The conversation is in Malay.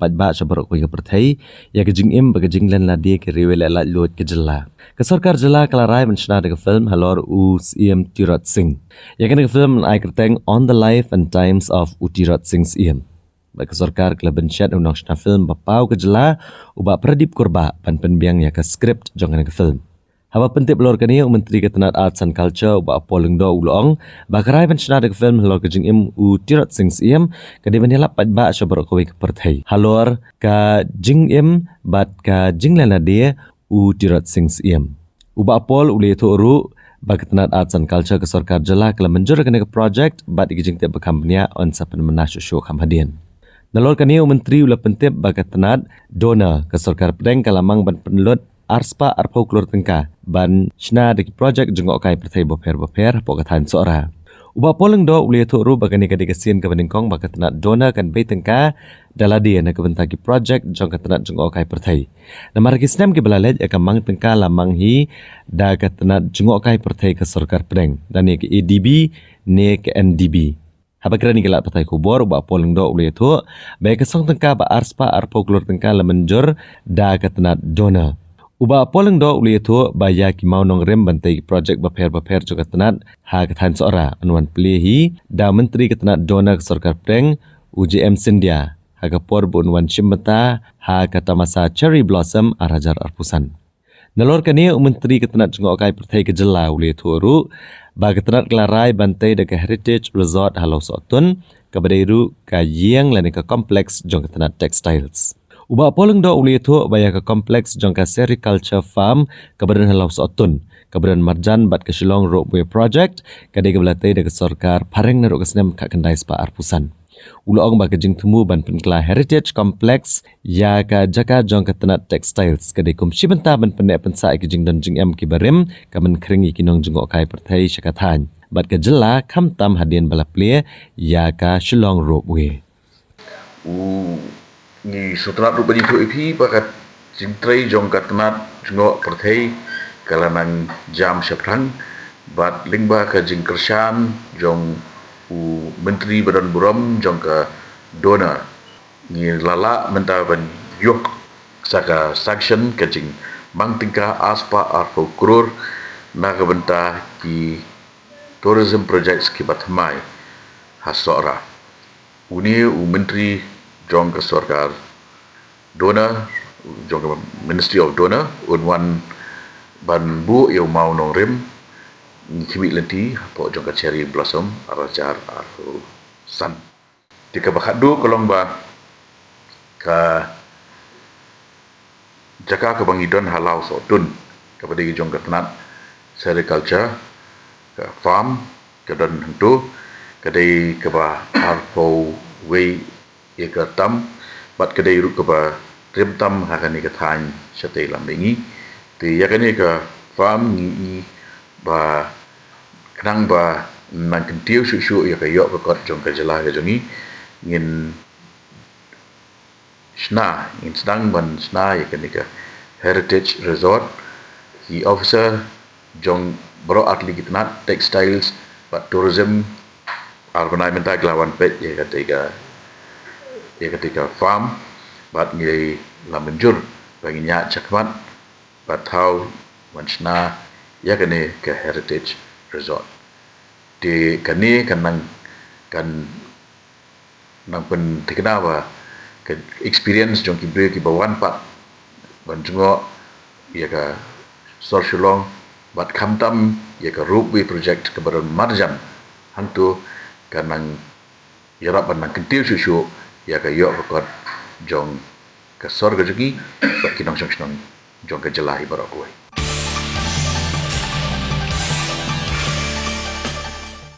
pat ba sabar ko ke perthai ya ke jingim ba ke jinglan la dia ke riwel la lot ke jela ke sarkar jela kalarai menshna de film halor u CM Tirat Singh ya ke film ai kerteng On the Life and Times of Utirat Singh CM ba ke sarkar klaben chat unang shna film ba pau ke jela u ba Pradip Kurba pan penbiang ya ke skrip jongan ke film Haba penting pelor kani Menteri Ketenat Arts and Culture ba poleng do ulong ba karai penshna de film halor ke jingim u Tirat Singh CM kadi benelap pat ba sabar ko ke perthai halor ka jingim bat ka jinglan dia u Tirat Singh CM uba pol ule thoru ba Ketenat Arts and Culture ke sarkar jela kala menjur kani ke project bat iging te bekambnia on sapen menashu show kamhadian Nalor kani Menteri ula pentip ba Ketenat donor ke sarkar Pedang kalamang ban penlut Arspa arpau keluar tengka ban shna de project jengok kai perthai boper pokatan sora uba poleng do ule thoru bagani kadi kesien ke beningkong ba Ketenat donor kan be tengka daladi na kebentagi project jong Ketenat jengok kai perthai namar kisnam ke belalet akamang tengka lamang hi da Ketenat jengok kai perthai ke sarkar Pedang dan ke ADB ne ke NDB Haba kerani gelak perthai kubor uba poleng do ule tho ba kesong tengka ba Arspa arpau keluar tengka lemενjur da Ketenat donor Uba poleng do uli itu baya ki mau nong rem bantai projek baper jo Ketenat ha ketan seora anuan pelihi da Menteri Ketenat donor ke sarkar Pedang UJM Sindia ha kapor bun wan Shimbeta ha kata masa Cherry Blossom arajar arpusan. Nalor kani Menteri Ketenat jengok kai perthai ke jela uli itu ru ba Ketenat kelarai bantai de ke Heritage Resort Halau Sotun ke Badairu ka Yiang lani ke kompleks jong Ketenat Textiles. Uba poleng do uli itu baya ke kompleks jangka sericulture farm kebadan Halau Sotun kebadan Marjan bat ke Shillong Roadway Project kadai ke belatai de ke sarkar pareng naruk kesnem kak kendai spa arpusan ulong ba ke jing temu ban penkla heritage complex ya ka jaka jong Ketenat Textiles kadai kum shibenta ban pendek pensa ke jing dan jing em ki barim kamen keringi kinong jengok kai perthai syakatan bat ke jela kam tam hadian balaplia ya ka Shillong Roadway Ni sutrat rupa jitu ipi pakat jingtrai jong Ketenat jengok perthai kalanang jam syapran bat lingba ke jingkersan jong u Menteri Badan Buram jong ke donor ni lala mentaban yok saka section ke jing mang tingka aspa arpo kurur na ke benta ki tourism projects ki batmai hasora uni u Menteri jong ke sarkar donor jong ke Ministry of Donor unwan ban bu eu mau nong rim kimi lenti po jong ke Cherry Blossom arajar arhu san tika bakhadu kolong ba ka jaka ke bangidon Halau Sotun kepada jong Ketenat sericulture ke farm ke dan hentu kedai ke ba arpo way ia ke tam bat kedai ruk ke ba rim tam akan ke than sate lambengi ti ya kani ke farm ni ba kenang ba nang kentiu su ya ke yok ke kot jong ke jela ke jongi ngin sna in sedang ban sna ya kani ke Heritage Resort ki officer jong bro atli Ketenat Textiles bat tourism albanai mentai kelawan pet ya ketika farm bat ngai lamenjur bagi nyak cakmat bat tau wansna ya kene ke Heritage Resort di kani kanang kan nang pen tikna wa ke experience jong ki bawan pat banjungo ya ka Shillong bat kamtam ya ka Roadway project ke badan Marjan hantu kanang yarap ban kentiu susu ya ka yok kot jong ke sorga jugi bat kinong jong ke jelahi barak kuai